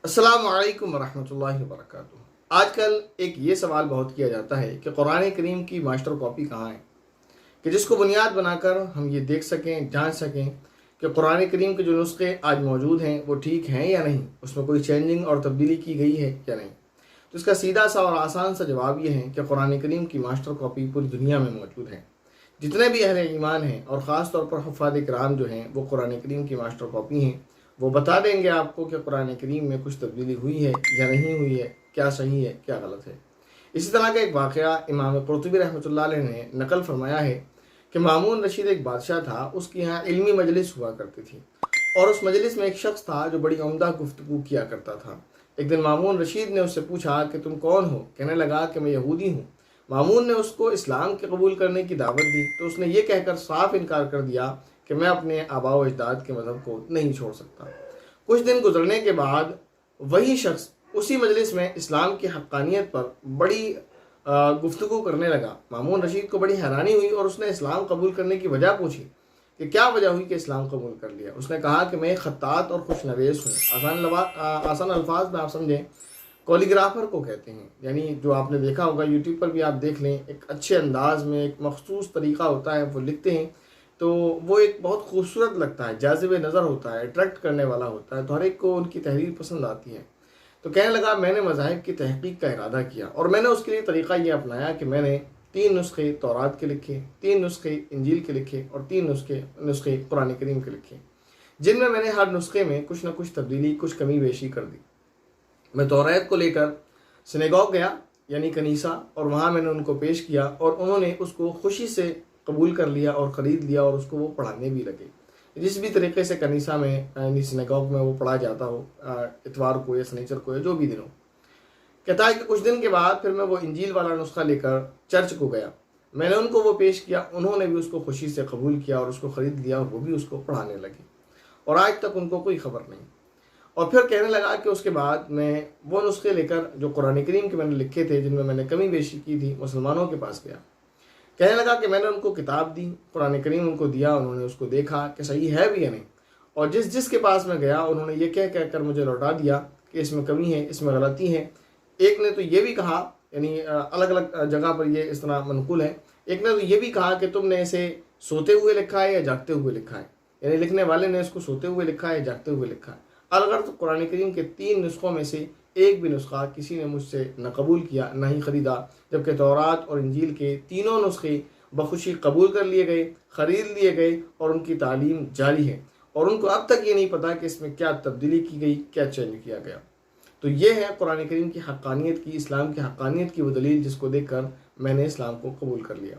السلام علیکم ورحمۃ اللہ وبرکاتہ۔ آج کل ایک یہ سوال بہت کیا جاتا ہے کہ قرآن کریم کی ماسٹر کاپی کہاں ہے، کہ جس کو بنیاد بنا کر ہم یہ دیکھ سکیں، جان سکیں کہ قرآن کریم کے جو نسخے آج موجود ہیں وہ ٹھیک ہیں یا نہیں، اس میں کوئی چینجنگ اور تبدیلی کی گئی ہے یا نہیں۔ تو اس کا سیدھا سا اور آسان سا جواب یہ ہے کہ قرآن کریم کی ماسٹر کاپی پوری دنیا میں موجود ہے۔ جتنے بھی اہل ایمان ہیں اور خاص طور پر حفاظ کرام جو ہیں وہ قرآن کریم کی ماسٹر کاپی ہیں، وہ بتا دیں گے آپ کو کہ قرآن کریم میں کچھ تبدیلی ہوئی ہے یا نہیں ہوئی ہے، کیا صحیح ہے کیا غلط ہے۔ اسی طرح کا ایک واقعہ امام قرطبی رحمۃ اللہ علیہ نے نقل فرمایا ہے کہ مامون رشید ایک بادشاہ تھا، اس کے یہاں علمی مجلس ہوا کرتی تھی، اور اس مجلس میں ایک شخص تھا جو بڑی عمدہ گفتگو کیا کرتا تھا۔ ایک دن مامون رشید نے اس سے پوچھا کہ تم کون ہو؟ کہنے لگا کہ میں یہودی ہوں۔ مامون نے اس کو اسلام کے قبول کرنے کی دعوت دی تو اس نے یہ کہہ کر صاف انکار کر دیا کہ میں اپنے آباء و اجداد کے مذہب کو نہیں چھوڑ سکتا۔ کچھ دن گزرنے کے بعد وہی شخص اسی مجلس میں اسلام کی حقانیت پر بڑی گفتگو کرنے لگا۔ مامون رشید کو بڑی حیرانی ہوئی اور اس نے اسلام قبول کرنے کی وجہ پوچھی کہ کیا وجہ ہوئی کہ اسلام قبول کر لیا۔ اس نے کہا کہ میں ایک خطاط اور خوش نویس ہوں۔ آسان الفاظ میں آپ سمجھیں، کولیگرافر کو کہتے ہیں، یعنی جو آپ نے دیکھا ہوگا یوٹیوب پر بھی آپ دیکھ لیں، ایک اچھے انداز میں ایک مخصوص طریقہ ہوتا ہے، وہ لکھتے ہیں تو وہ ایک بہت خوبصورت لگتا ہے، جاذب نظر ہوتا ہے، اٹریکٹ کرنے والا ہوتا ہے، تو ہر ایک کو ان کی تحریر پسند آتی ہے۔ تو کہنے لگا میں نے مذاہب کی تحقیق کا ارادہ کیا اور میں نے اس کے لیے طریقہ یہ اپنایا کہ میں نے 3 نسخے تورات کے لکھے، 3 نسخے انجیل کے لکھے اور 3 نسخے قرآن کریم کے لکھے، جن میں نے ہر نسخے میں کچھ نہ کچھ تبدیلی، کچھ کمی بیشی کر دی۔ میں تورات کو لے کر سنیگوگ گیا یعنی کنیسہ، اور وہاں میں نے ان کو پیش کیا اور انہوں نے اس کو خوشی سے قبول کر لیا اور خرید لیا اور اس کو وہ پڑھانے بھی لگے، جس بھی طریقے سے کنیسہ میں یعنی سنیگوگ میں وہ پڑھا جاتا ہو، اتوار کو یا سنیچر کو یا جو بھی دن ہو۔ کہتا ہے کہ کچھ دن کے بعد پھر میں وہ انجیل والا نسخہ لے کر چرچ کو گیا، میں نے ان کو وہ پیش کیا، انہوں نے بھی اس کو خوشی سے قبول کیا اور اس کو خرید لیا اور وہ بھی اس کو پڑھانے لگے، اور آج تک ان کو کوئی خبر نہیں۔ اور پھر کہنے لگا کہ اس کے بعد میں وہ نسخے لے کر جو قرآن کریم کے میں نے لکھے تھے، جن میں میں نے کمی بیشی کی تھی، مسلمانوں کے پاس گیا۔ کہنے لگا کہ میں نے ان کو کتاب دی، قرآن کریم ان کو دیا، انہوں نے اس کو دیکھا کہ صحیح ہے بھی یا نہیں، اور جس کے پاس میں گیا انہوں نے یہ کہہ کر مجھے لوٹا دیا کہ اس میں کمی ہے، اس میں غلطی ہے۔ ایک نے تو یہ بھی کہا، یعنی الگ الگ جگہ پر یہ اس طرح منقول ہے، ایک نے تو یہ بھی کہا کہ تم نے اسے سوتے ہوئے لکھا ہے یا جاگتے ہوئے لکھا ہے، یعنی لکھنے والے نے اس کو سوتے ہوئے لکھا ہے یا جاگتے ہوئے لکھا ہے۔ الغرض قرآن کریم کے 3 نسخوں میں سے ایک بھی نسخہ کسی نے مجھ سے نہ قبول کیا نہ ہی خریدا، جبکہ تورات اور انجیل کے تینوں نسخے بخوشی قبول کر لیے گئے، خرید لیے گئے اور ان کی تعلیم جاری ہے، اور ان کو اب تک یہ نہیں پتا کہ اس میں کیا تبدیلی کی گئی، کیا چینج کیا گیا۔ تو یہ ہے قرآن کریم کی حقانیت کی، اسلام کی حقانیت کی وہ دلیل جس کو دیکھ کر میں نے اسلام کو قبول کر لیا۔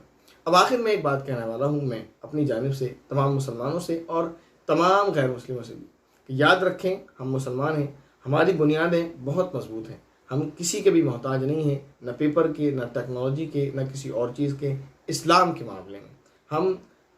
اب آخر میں ایک بات کہنے والا ہوں میں اپنی جانب سے تمام مسلمانوں سے اور تمام غیر مسلموں سے بھی، کہ یاد رکھیں ہم مسلمان ہیں، ہماری بنیادیں بہت مضبوط ہیں، ہم کسی کے بھی محتاج نہیں ہیں، نہ پیپر کے، نہ ٹیکنالوجی کے، نہ کسی اور چیز کے۔ اسلام کے معاملے میں ہم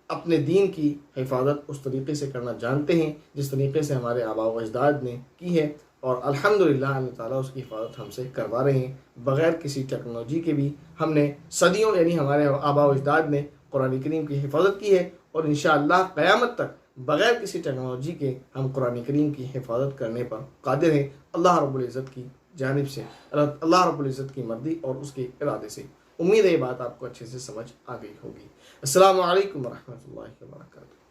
اپنے دین کی حفاظت اس طریقے سے کرنا جانتے ہیں جس طریقے سے ہمارے آباء و اجداد نے کی ہے، اور الحمدللہ اللہ تعالیٰ اس کی حفاظت ہم سے کروا رہے ہیں بغیر کسی ٹیکنالوجی کے بھی۔ ہم نے صدیوں یعنی ہمارے آباء و اجداد نے قرآن کریم کی حفاظت کی ہے، اور انشاءاللہ قیامت تک بغیر کسی ٹیکنالوجی کے ہم قرآن کریم کی حفاظت کرنے پر قادر ہیں، اللہ رب العزت کی جانب سے، اللہ رب العزت کی مرضی اور اس کے ارادے سے۔ امید ہے یہ بات آپ کو اچھے سے سمجھ آ گئی ہوگی۔ السلام علیکم ورحمۃ اللہ وبرکاتہ۔